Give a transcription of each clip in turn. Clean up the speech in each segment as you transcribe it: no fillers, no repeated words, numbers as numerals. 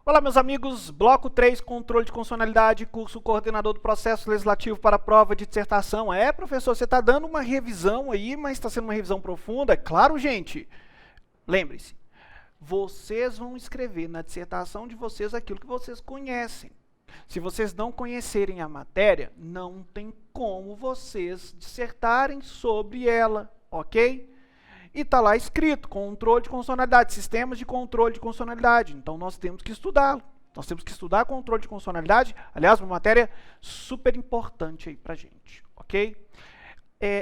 Olá, meus amigos, bloco 3, controle de constitucionalidade, curso coordenador do processo legislativo para a prova de dissertação. Professor, você está dando uma revisão aí, mas está sendo uma revisão profunda? Claro, gente. Lembre-se, vocês vão escrever na dissertação de vocês aquilo que vocês conhecem. Se vocês não conhecerem a matéria, não tem como vocês dissertarem sobre ela, ok? E está lá escrito, controle de constitucionalidade, sistemas de controle de constitucionalidade. Então, nós temos que estudá-lo. Nós temos que estudar controle de constitucionalidade. Aliás, uma matéria super importante aí para a gente, ok?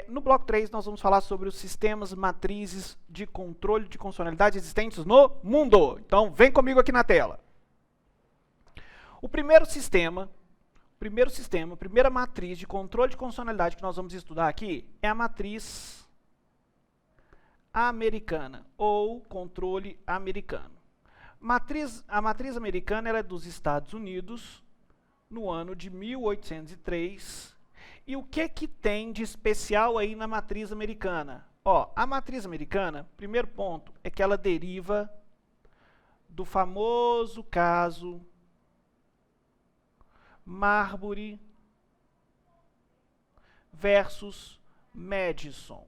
No bloco 3, nós vamos falar sobre os sistemas matrizes de controle de constitucionalidade existentes no mundo. Então, vem comigo aqui na tela. A primeira matriz de controle de constitucionalidade que nós vamos estudar aqui é a matriz americana, ou controle americano. A matriz americana ela é dos Estados Unidos, no ano de 1803. E o que tem de especial aí na matriz americana? A matriz americana, primeiro ponto, é que ela deriva do famoso caso Marbury versus Madison.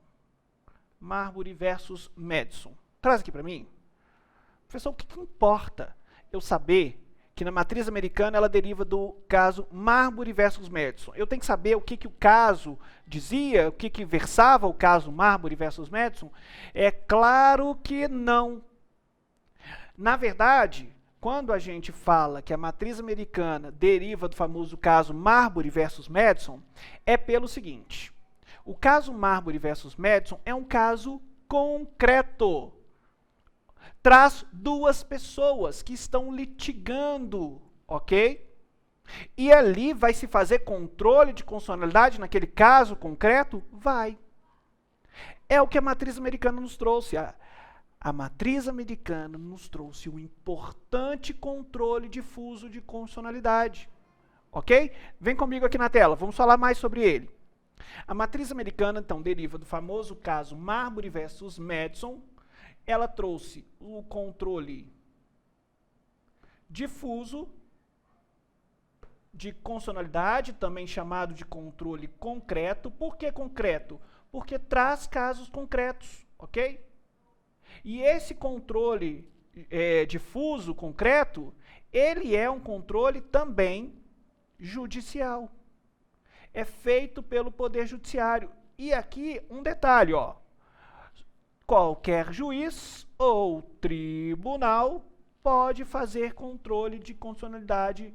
Marbury versus Madison. Traz aqui para mim. Professor, o que importa eu saber que na matriz americana ela deriva do caso Marbury versus Madison? Eu tenho que saber o que o caso dizia, o que versava o caso Marbury versus Madison? É claro que não. Na verdade, quando a gente fala que a matriz americana deriva do famoso caso Marbury versus Madison, é pelo seguinte: o caso Marbury versus Madison é um caso concreto. Traz duas pessoas que estão litigando, ok? E ali vai se fazer controle de constitucionalidade naquele caso concreto? Vai. É o que a matriz americana nos trouxe. A matriz americana nos trouxe um importante controle difuso de constitucionalidade, ok? Vem comigo aqui na tela, vamos falar mais sobre ele. A matriz americana, então, deriva do famoso caso Marbury versus Madison. Ela trouxe o controle difuso de constitucionalidade, também chamado de controle concreto. Por que concreto? Porque traz casos concretos, ok? E esse controle difuso, concreto, ele é um controle também judicial. É feito pelo Poder Judiciário. E aqui um detalhe, qualquer juiz ou tribunal pode fazer controle de constitucionalidade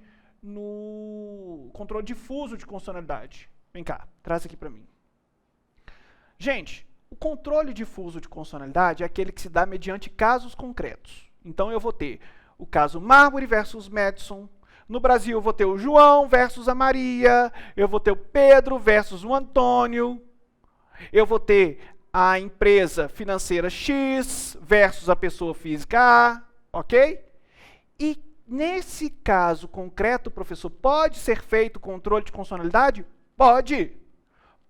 controle difuso de constitucionalidade. Vem cá, traz aqui para mim. Gente, o controle difuso de constitucionalidade é aquele que se dá mediante casos concretos. Então eu vou ter o caso Marbury versus Madison. No Brasil, eu vou ter o João versus a Maria, eu vou ter o Pedro versus o Antônio, eu vou ter a empresa financeira X versus a pessoa física A, ok? E nesse caso concreto, professor, pode ser feito controle de constitucionalidade? Pode.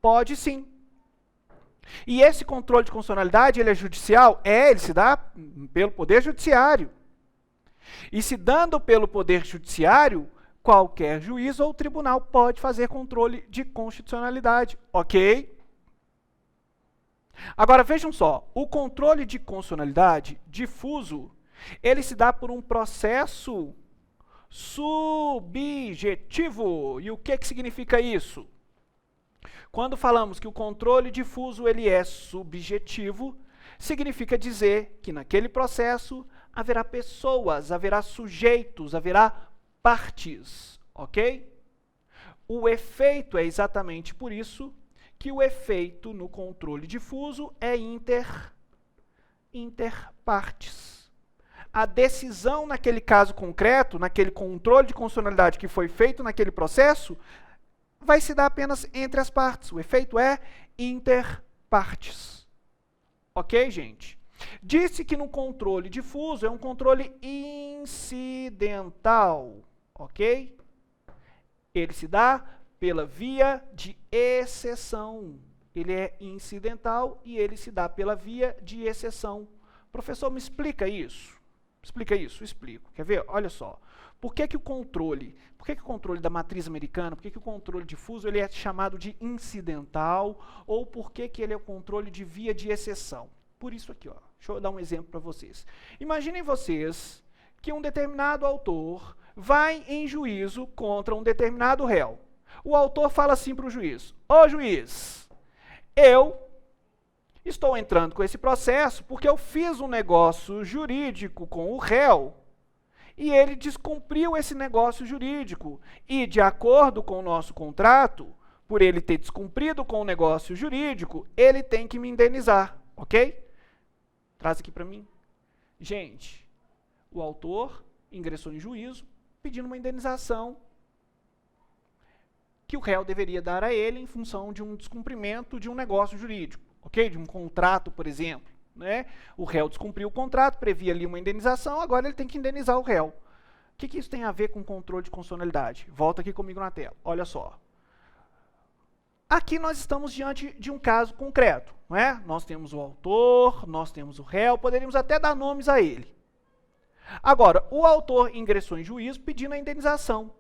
Pode sim. E esse controle de constitucionalidade, ele é judicial? Ele se dá pelo Poder Judiciário. E se dando pelo Poder Judiciário, qualquer juiz ou tribunal pode fazer controle de constitucionalidade, ok? Agora, vejam só, o controle de constitucionalidade difuso, ele se dá por um processo subjetivo. E o que significa isso? Quando falamos que o controle difuso ele é subjetivo, significa dizer que naquele processo haverá pessoas, haverá sujeitos, haverá partes, ok? O efeito é exatamente por isso que o efeito no controle difuso é interpartes. A decisão naquele caso concreto, naquele controle de constitucionalidade que foi feito naquele processo, vai se dar apenas entre as partes. O efeito é interpartes. Ok, gente? Disse que no controle difuso é um controle incidental, ok? Ele se dá pela via de exceção. Ele é incidental e ele se dá pela via de exceção. Professor, me explica isso. Explica isso? Explico. Quer ver? Olha só. Por que o controle da matriz americana, por que o controle difuso ele é chamado de incidental, ou por que ele é o controle de via de exceção? Por isso aqui, ó. Deixa eu dar um exemplo para vocês. Imaginem vocês que um determinado autor vai em juízo contra um determinado réu. O autor fala assim para o juiz: ô juiz, eu estou entrando com esse processo porque eu fiz um negócio jurídico com o réu e ele descumpriu esse negócio jurídico. E, de acordo com o nosso contrato, por ele ter descumprido com o negócio jurídico, ele tem que me indenizar, ok? Traz aqui para mim. Gente, o autor ingressou em juízo pedindo uma indenização que o réu deveria dar a ele em função de um descumprimento de um negócio jurídico, ok? De um contrato, por exemplo. Né? O réu descumpriu o contrato, previa ali uma indenização, agora ele tem que indenizar o réu. O que isso tem a ver com controle de constitucionalidade? Volta aqui comigo na tela. Olha só. Aqui nós estamos diante de um caso concreto. Não é? Nós temos o autor, nós temos o réu, poderíamos até dar nomes a ele. Agora, o autor ingressou em juízo pedindo a indenização.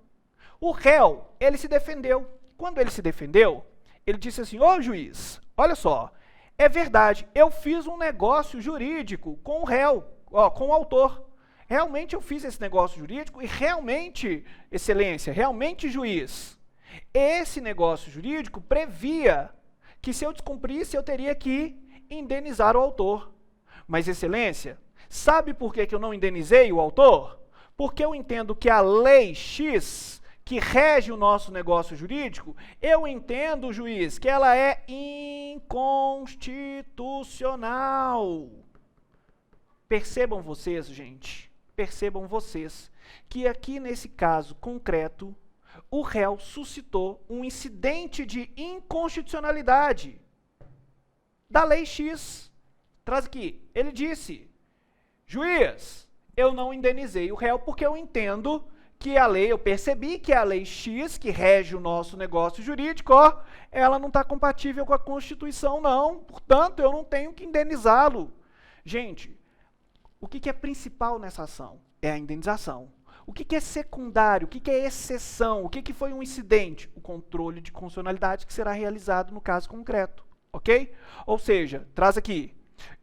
O réu, ele se defendeu. Quando ele se defendeu, ele disse assim: ô juiz, olha só, é verdade, eu fiz um negócio jurídico com o réu, com o autor. Realmente eu fiz esse negócio jurídico e realmente, excelência, realmente juiz, esse negócio jurídico previa que se eu descumprisse eu teria que indenizar o autor. Mas, excelência, sabe por que eu não indenizei o autor? Porque eu entendo que a lei X, que rege o nosso negócio jurídico, eu entendo, juiz, que ela é inconstitucional. Percebam vocês, gente, percebam vocês, que aqui nesse caso concreto, o réu suscitou um incidente de inconstitucionalidade da lei X. Traz aqui, ele disse: juiz, eu não indenizei o réu porque eu entendo que a lei, eu percebi que a lei X, que rege o nosso negócio jurídico, ela não está compatível com a Constituição, não. Portanto, eu não tenho que indenizá-lo. Gente, o que é principal nessa ação? É a indenização. O que é secundário? O que é exceção? O que foi um incidente? O controle de constitucionalidade que será realizado no caso concreto. Ok? Ou seja, traz aqui.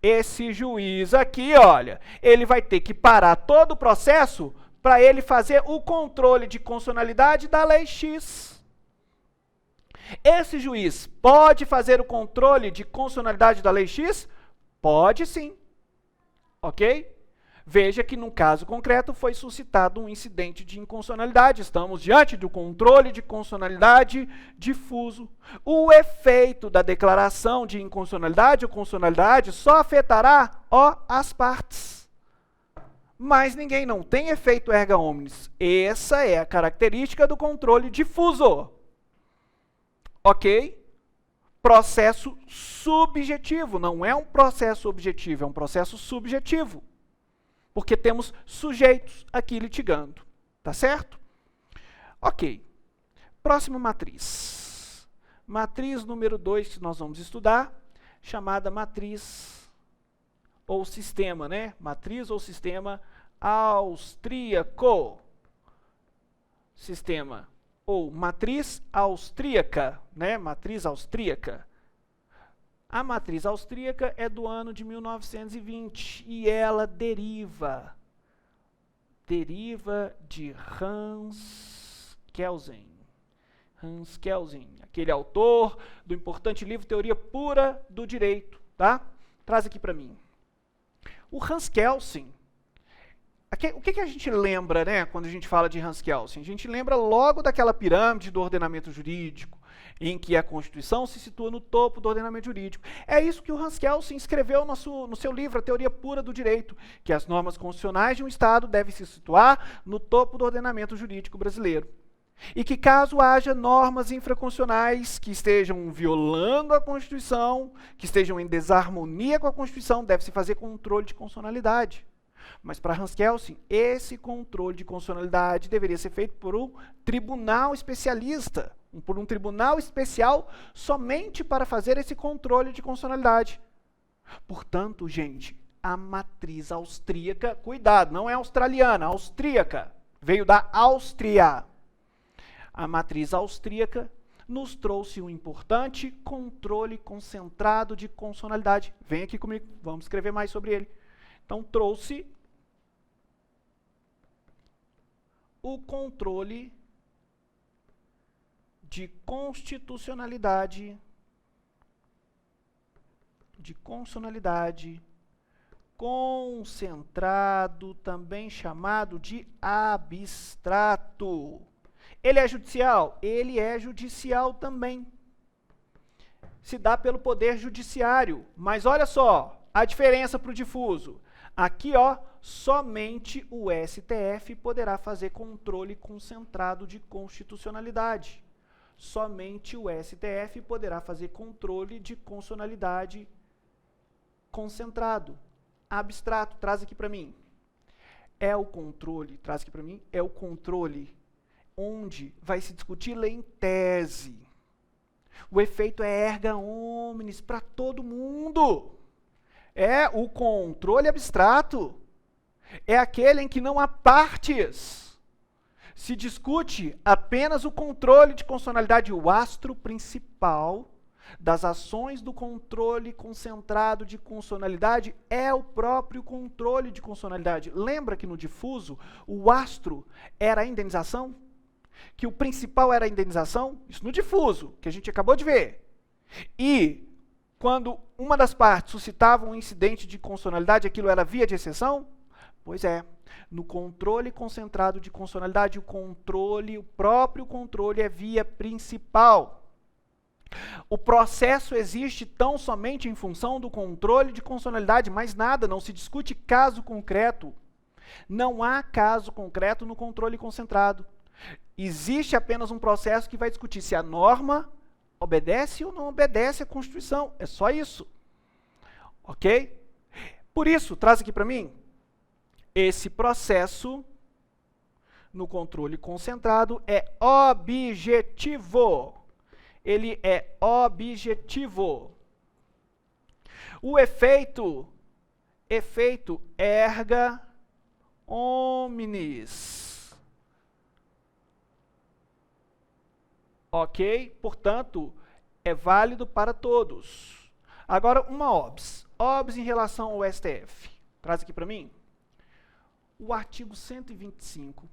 Esse juiz aqui, olha, ele vai ter que parar todo o processo para ele fazer o controle de constitucionalidade da lei X. Esse juiz pode fazer o controle de constitucionalidade da lei X? Pode sim. Ok? Veja que no caso concreto foi suscitado um incidente de inconstitucionalidade. Estamos diante do controle de constitucionalidade difuso. O efeito da declaração de inconstitucionalidade ou constitucionalidade só afetará as partes. Mas ninguém não tem efeito erga omnes. Essa é a característica do controle difuso. Ok? Processo subjetivo. Não é um processo objetivo, é um processo subjetivo. Porque temos sujeitos aqui litigando. Tá certo? Ok. Próxima matriz. Matriz número 2 que nós vamos estudar, chamada matriz ou sistema, né? Matriz ou sistema austríaco. Sistema ou matriz austríaca, né? Matriz austríaca. A matriz austríaca é do ano de 1920 e ela deriva de Hans Kelsen. Hans Kelsen, aquele autor do importante livro Teoria Pura do Direito, tá? Traz aqui para mim. O Hans Kelsen, o que a gente lembra, né, quando a gente fala de Hans Kelsen? A gente lembra logo daquela pirâmide do ordenamento jurídico, em que a Constituição se situa no topo do ordenamento jurídico. É isso que o Hans Kelsen escreveu no seu livro, A Teoria Pura do Direito, que as normas constitucionais de um Estado devem se situar no topo do ordenamento jurídico brasileiro. E que caso haja normas infraconstitucionais que estejam violando a Constituição, que estejam em desarmonia com a Constituição, deve-se fazer controle de constitucionalidade. Mas para Hans Kelsen, esse controle de constitucionalidade deveria ser feito por um tribunal especialista, por um tribunal especial somente para fazer esse controle de constitucionalidade. Portanto, gente, a matriz austríaca, cuidado, não é australiana, austríaca, veio da Áustria. A matriz austríaca nos trouxe um importante controle concentrado de consonalidade. Vem aqui comigo, vamos escrever mais sobre ele. Então, trouxe o controle de constitucionalidade, de consonalidade, concentrado, também chamado de abstrato. Ele é judicial? Ele é judicial também. Se dá pelo poder judiciário. Mas olha só, a diferença para o difuso. Aqui, ó, somente o STF poderá fazer controle concentrado de constitucionalidade. Somente o STF poderá fazer controle de consonalidade concentrado. Abstrato, traz aqui para mim. É o controle, traz aqui para mim, é o controle onde vai se discutir lei em tese. O efeito é erga omnes para todo mundo. É o controle abstrato. É aquele em que não há partes. Se discute apenas o controle de consonalidade. O astro principal das ações do controle concentrado de consonalidade é o próprio controle de consonalidade. Lembra que no difuso o astro era a indenização? Que o principal era a indenização? Isso no difuso, que a gente acabou de ver. E quando uma das partes suscitava um incidente de consonalidade, aquilo era via de exceção? Pois é. No controle concentrado de consonalidade, o próprio controle é via principal. O processo existe tão somente em função do controle de consonalidade, mais nada, não se discute caso concreto. Não há caso concreto no controle concentrado. Existe apenas um processo que vai discutir se a norma obedece ou não obedece à Constituição. É só isso. Ok? Por isso, traz aqui para mim, esse processo no controle concentrado é objetivo. Ele é objetivo. O efeito erga omnes. Ok? Portanto, é válido para todos. Agora, uma OBS. OBS em relação ao STF. Traz aqui para mim. O artigo 125,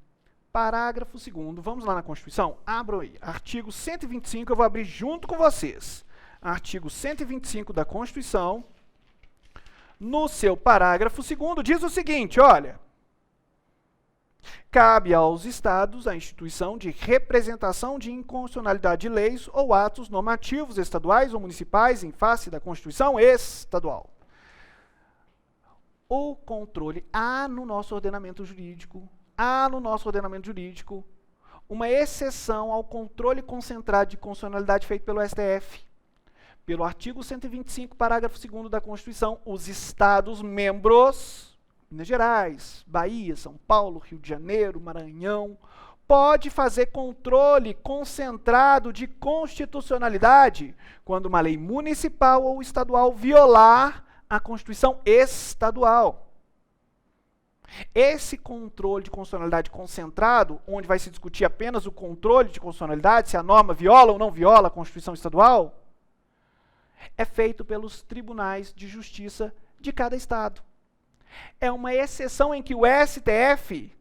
parágrafo 2º. Vamos lá na Constituição? Abram aí. Artigo 125, eu vou abrir junto com vocês. Artigo 125 da Constituição, no seu parágrafo 2º, diz o seguinte, olha. Cabe aos Estados a instituição de representação de inconstitucionalidade de leis ou atos normativos estaduais ou municipais em face da Constituição estadual. O controle, há no nosso ordenamento jurídico, uma exceção ao controle concentrado de constitucionalidade feito pelo STF. Pelo artigo 125, parágrafo 2º da Constituição, os Estados membros, Minas Gerais, Bahia, São Paulo, Rio de Janeiro, Maranhão, pode fazer controle concentrado de constitucionalidade quando uma lei municipal ou estadual violar a Constituição estadual. Esse controle de constitucionalidade concentrado, onde vai se discutir apenas o controle de constitucionalidade, se a norma viola ou não viola a Constituição estadual, é feito pelos tribunais de justiça de cada estado. É uma exceção em que o STF,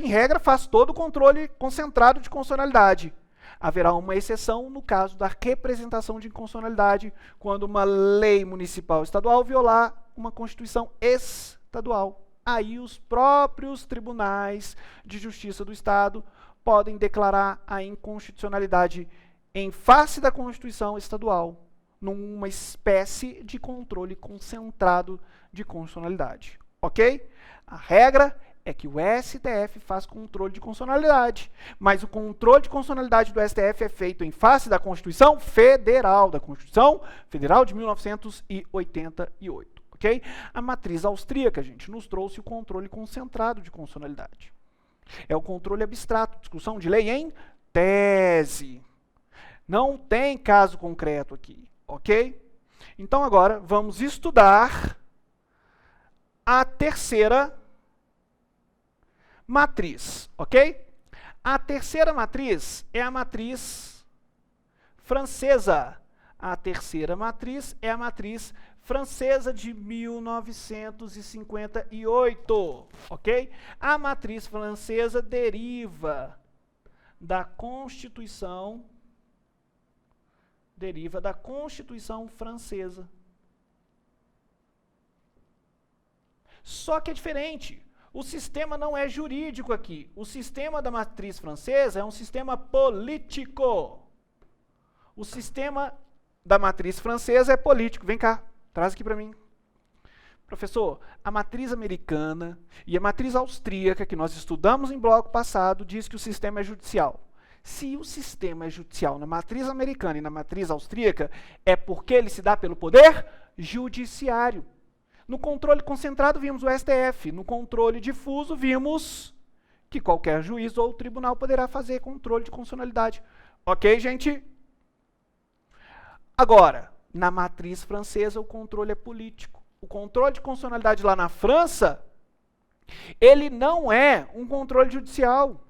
em regra, faz todo o controle concentrado de constitucionalidade. Haverá uma exceção no caso da representação de inconstitucionalidade, quando uma lei municipal estadual violar uma Constituição estadual. Aí os próprios tribunais de justiça do Estado podem declarar a inconstitucionalidade em face da Constituição estadual, numa espécie de controle concentrado de constitucionalidade. Ok? A regra é que o STF faz controle de constitucionalidade, mas o controle de constitucionalidade do STF é feito em face da Constituição Federal, de 1988. Ok? A matriz austríaca, gente, nos trouxe o controle concentrado de constitucionalidade. É o controle abstrato, discussão de lei em tese. Não tem caso concreto aqui, ok? Então agora vamos estudar a terceira matriz, ok? A terceira matriz é a matriz francesa. A terceira matriz é a matriz francesa de 1958, ok? A matriz francesa deriva da Constituição francesa. Só que é diferente. O sistema não é jurídico aqui. O sistema da matriz francesa é um sistema político. O sistema da matriz francesa é político. Vem cá, traz aqui para mim. Professor, a matriz americana e a matriz austríaca, que nós estudamos em bloco passado, diz que o sistema é judicial. Se o sistema é judicial na matriz americana e na matriz austríaca, é porque ele se dá pelo poder judiciário. No controle concentrado, vimos o STF. No controle difuso, vimos que qualquer juiz ou tribunal poderá fazer controle de constitucionalidade. Ok, gente? Agora, na matriz francesa, o controle é político. O controle de constitucionalidade lá na França, ele não é um controle judicial.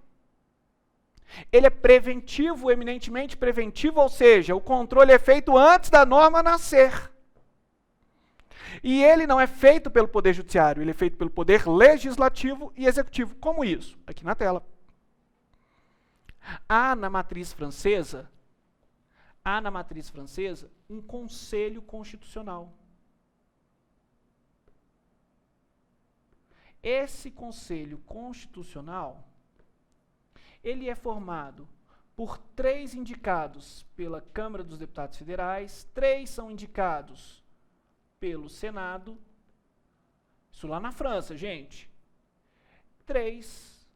Ele é preventivo, eminentemente preventivo, ou seja, o controle é feito antes da norma nascer. E ele não é feito pelo Poder Judiciário, ele é feito pelo Poder Legislativo e Executivo. Como isso? Aqui na tela. Há na matriz francesa um Conselho Constitucional. Esse Conselho Constitucional, ele é formado por 3 indicados pela Câmara dos Deputados Federais, 3 são indicados pelo Senado, isso lá na França, gente. 3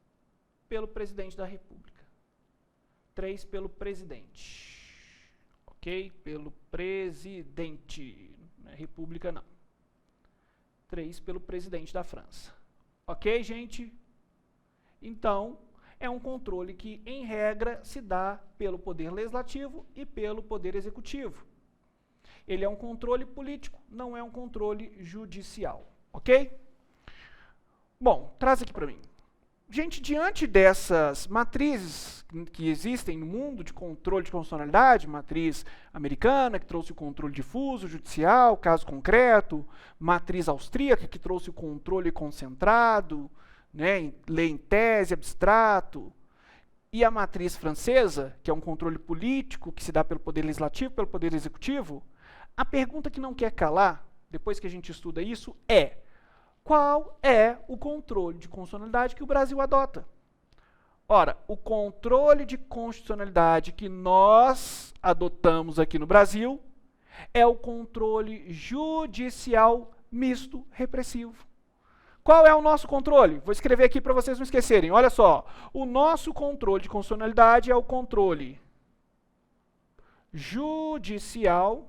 pelo Presidente da República. 3 pelo Presidente. Ok? Pelo Presidente. Não é República, não. 3 pelo Presidente da França. Ok, gente? Então, é um controle que, em regra, se dá pelo Poder Legislativo e pelo Poder Executivo. Ele é um controle político, não é um controle judicial, ok? Bom, traz aqui para mim. Gente, diante dessas matrizes que existem no mundo de controle de constitucionalidade, matriz americana, que trouxe o controle difuso, judicial, caso concreto, matriz austríaca, que trouxe o controle concentrado, né, lei em tese, abstrato, e a matriz francesa, que é um controle político, que se dá pelo Poder Legislativo, pelo Poder Executivo, a pergunta que não quer calar, depois que a gente estuda isso, é: qual é o controle de constitucionalidade que o Brasil adota? Ora, o controle de constitucionalidade que nós adotamos aqui no Brasil é o controle judicial misto repressivo. Qual é o nosso controle? Vou escrever aqui para vocês não esquecerem. Olha só, o nosso controle de constitucionalidade é o controle judicial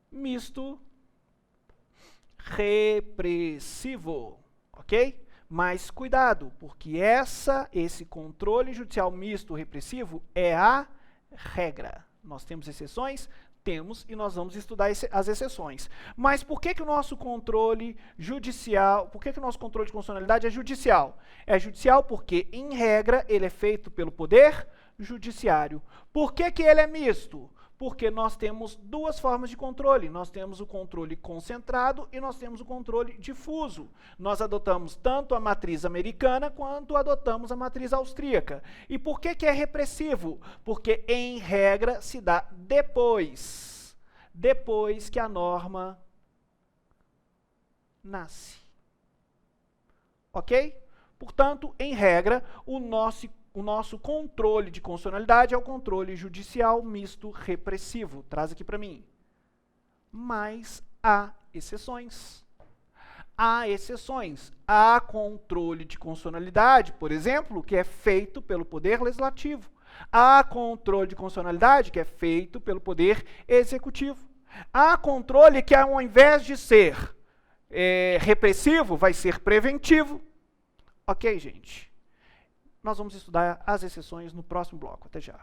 misto repressivo, ok? Mas cuidado, porque esse controle judicial misto repressivo é a regra. Nós temos exceções? Temos, e nós vamos estudar as exceções. Mas por que o nosso controle judicial, por que o nosso controle de constitucionalidade é judicial? É judicial porque, em regra, ele é feito pelo Poder Judiciário. Por que ele é misto? Porque nós temos 2 formas de controle. Nós temos o controle concentrado e nós temos o controle difuso. Nós adotamos tanto a matriz americana quanto adotamos a matriz austríaca. E por que é repressivo? Porque, em regra, se dá depois que a norma nasce. Ok? Portanto, em regra, o nosso controle de constitucionalidade é o controle judicial misto repressivo. Traz aqui para mim. Mas há exceções. Há exceções. Há controle de constitucionalidade, por exemplo, que é feito pelo Poder Legislativo. Há controle de constitucionalidade que é feito pelo Poder Executivo. Há controle que, ao invés de ser repressivo, vai ser preventivo. Ok, gente? Nós vamos estudar as exceções no próximo bloco. Até já.